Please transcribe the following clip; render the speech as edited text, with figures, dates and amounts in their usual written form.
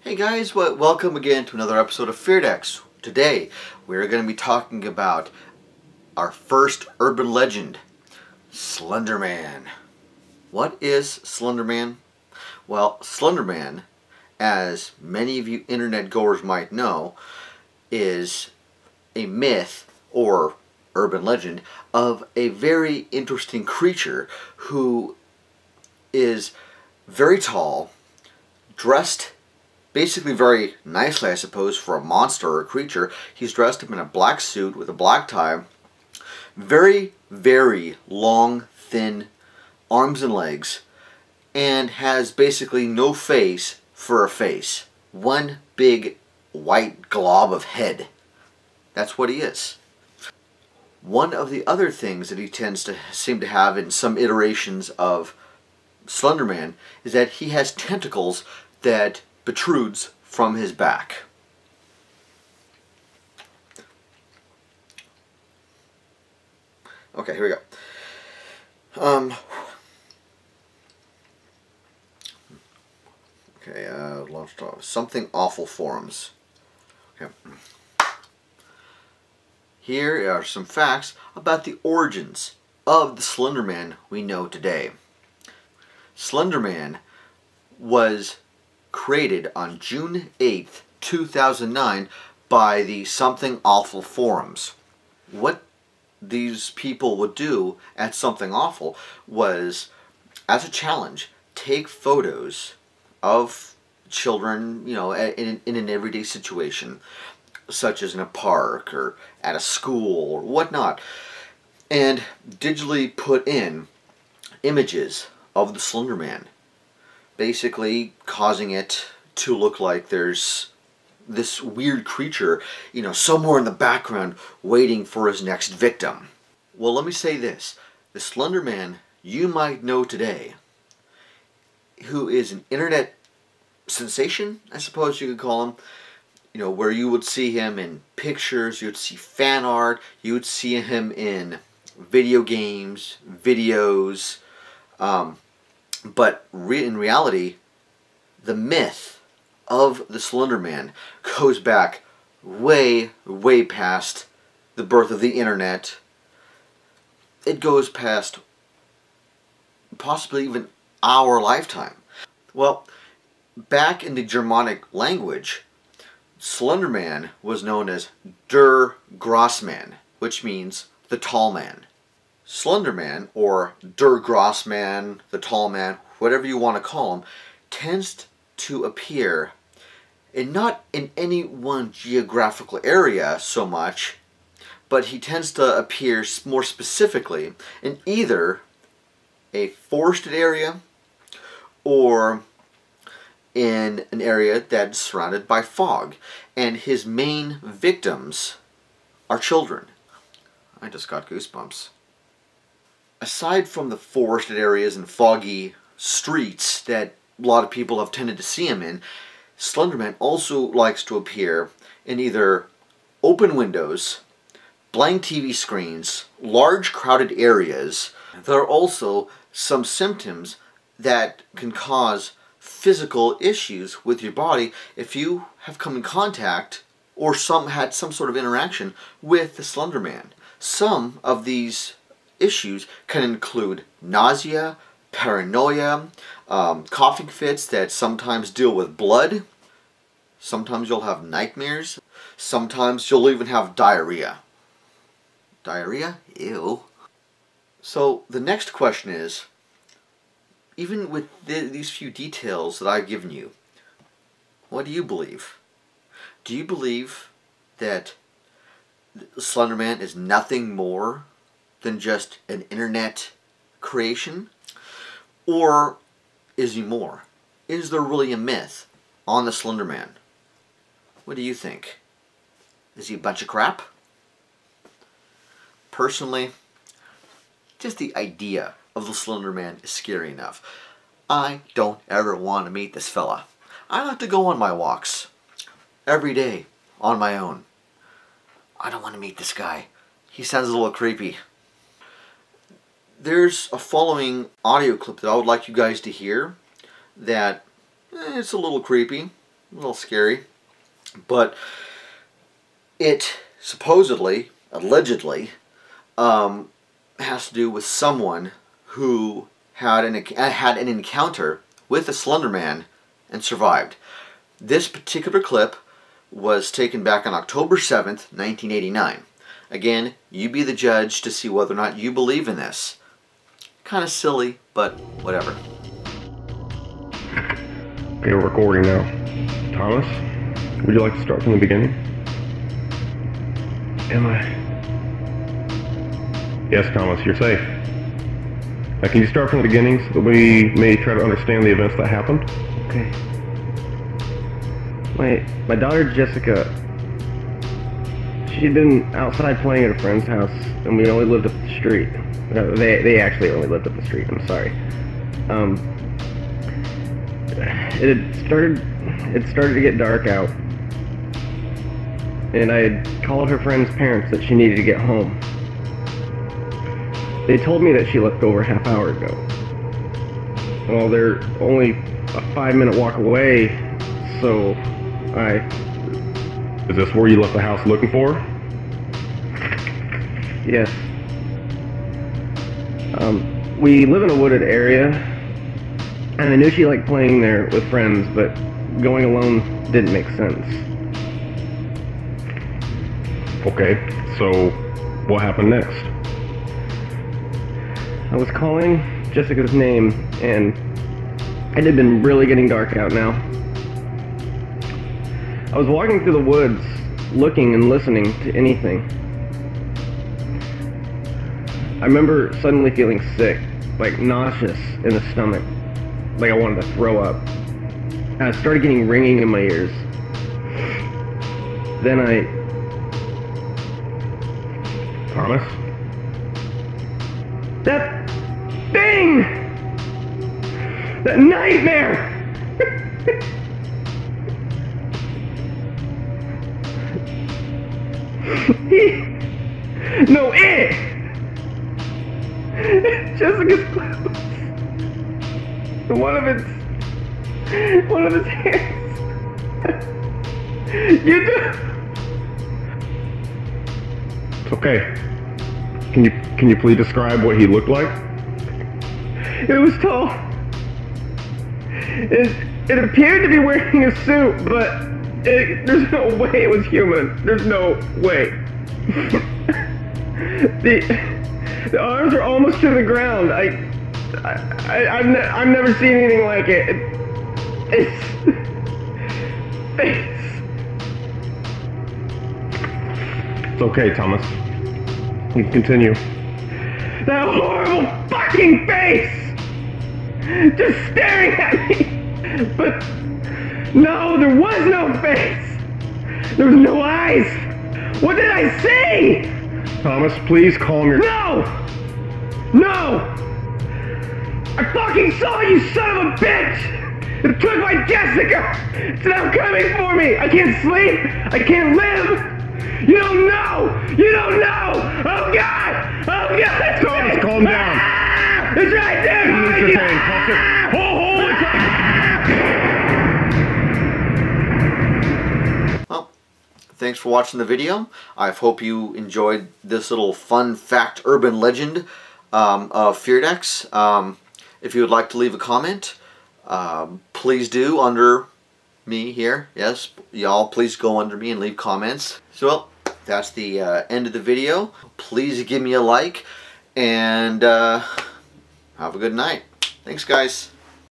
Hey guys, welcome again to another episode of Feardex. Today we're going to be talking about our first urban legend, Slender Man. What is Slender Man? Well, Slender Man, as many of you internet goers might know, is a myth or urban legend of a very interesting creature who is very tall, dressed basically very nicely, I suppose, for a monster or a creature. He's dressed up in a black suit with a black tie, very, very long, thin arms and legs, and has basically no face for a face. One big white glob of head. That's what he is. One of the other things that he tends to seem to have in some iterations of Slender Man is that he has tentacles that protrudes from his back. Okay, here we go. Launched off. Something Awful forums. Okay. Here are some facts about the origins of the Slender Man we know today. Slender Man was created on June 8th, 2009 by the Something Awful forums. What these people would do at Something Awful was, as a challenge, take photos of children, in an everyday situation, such as in a park or at a school or whatnot, and digitally put in images of the Slender Man, basically causing it to look like there's this weird creature, somewhere in the background waiting for his next victim. Well, let me say this. The Slender Man you might know today, who is an internet sensation, I suppose you could call him, where you would see him in pictures, you would see fan art, you would see him in video games, videos, but in reality, the myth of the Slender Man goes back way, way past the birth of the internet. It goes past possibly even our lifetime. Well, back in the Germanic language, Slender Man was known as Der Grossman, which means the tall man. Slender Man, or Der Grossman, the tall man, whatever you want to call him, tends to appear not in any one geographical area so much, but he tends to appear more specifically in either a forested area or in an area that's surrounded by fog. And his main victims are children. I just got goosebumps. Aside from the forested areas and foggy streets that a lot of people have tended to see him in, Slender Man also likes to appear in either open windows, blank TV screens, large crowded areas. There are also some symptoms that can cause physical issues with your body if you have come in contact or had some sort of interaction with the Slender Man. Some of these issues can include nausea, paranoia, coughing fits that sometimes deal with blood. Sometimes you'll have nightmares. Sometimes you'll even have diarrhea. Diarrhea? Ew. So the next question is, even with these few details that I've given you, what do you believe? Do you believe that Slender Man is nothing more than just an internet creation? Or is he more? Is there really a myth on the Slender Man? What do you think? Is he a bunch of crap? Personally, just the idea of the Slender Man is scary enough. I don't ever want to meet this fella. I like to go on my walks every day on my own. I don't want to meet this guy. He sounds a little creepy. There's a following audio clip that I would like you guys to hear that it's a little creepy. A little scary. But it supposedly, allegedly, has to do with someone who had an encounter with the Slender Man and survived. This particular clip was taken back on October 7th, 1989. Again, you be the judge to see whether or not you believe in this. Kind of silly, but whatever. Okay, we're recording now. Thomas, would you like to start from the beginning? Am I? Yes, Thomas, you're safe. Now, can you start from the beginning so that we may try to understand the events that happened? Okay. My daughter Jessica, she'd been outside playing at a friend's house, and we only lived up the street. They actually only lived up the street, I'm sorry. It started to get dark out, and I had called her friend's parents that she needed to get home. They told me that she left over a half hour ago. Well, they're only a 5-minute walk away, so Is this where you left the house looking for her? Yes. We live in a wooded area, and I knew she liked playing there with friends, but going alone didn't make sense. Okay, so what happened next? I was calling Jessica's name, and it had been really getting dark out now. I was walking through the woods, looking and listening to anything. I remember suddenly feeling sick, like nauseous in the stomach, like I wanted to throw up. And I started getting ringing in my ears. Then Thomas? That thing! That nightmare! It! Jessica's clothes. One of its hands. You do. It's okay. Can you please describe what he looked like? It was tall. It appeared to be wearing a suit, but there's no way it was human. There's no way. The arms are almost to the ground. I've never seen anything like it. It's okay, Thomas. You can continue. That horrible fucking face! Just staring at me! But no, there was no face! There was no eyes! What did I see? Thomas, please calm your... No! No! I fucking saw you, son of a bitch! It took my Jessica! It's now coming for me! I can't sleep! I can't live! You don't know! You don't know! Oh God! Oh God! Thomas, calm down! Ah! It's right there! Mr. Tang, toss it. Hold it! Well, thanks for watching the video. I hope you enjoyed this little fun fact urban legend of Feardex. If you would like to leave a comment, please do under me here. Yes, y'all, please go under me and leave comments. So, well, that's the end of the video. Please give me a like, and have a good night. Thanks, guys.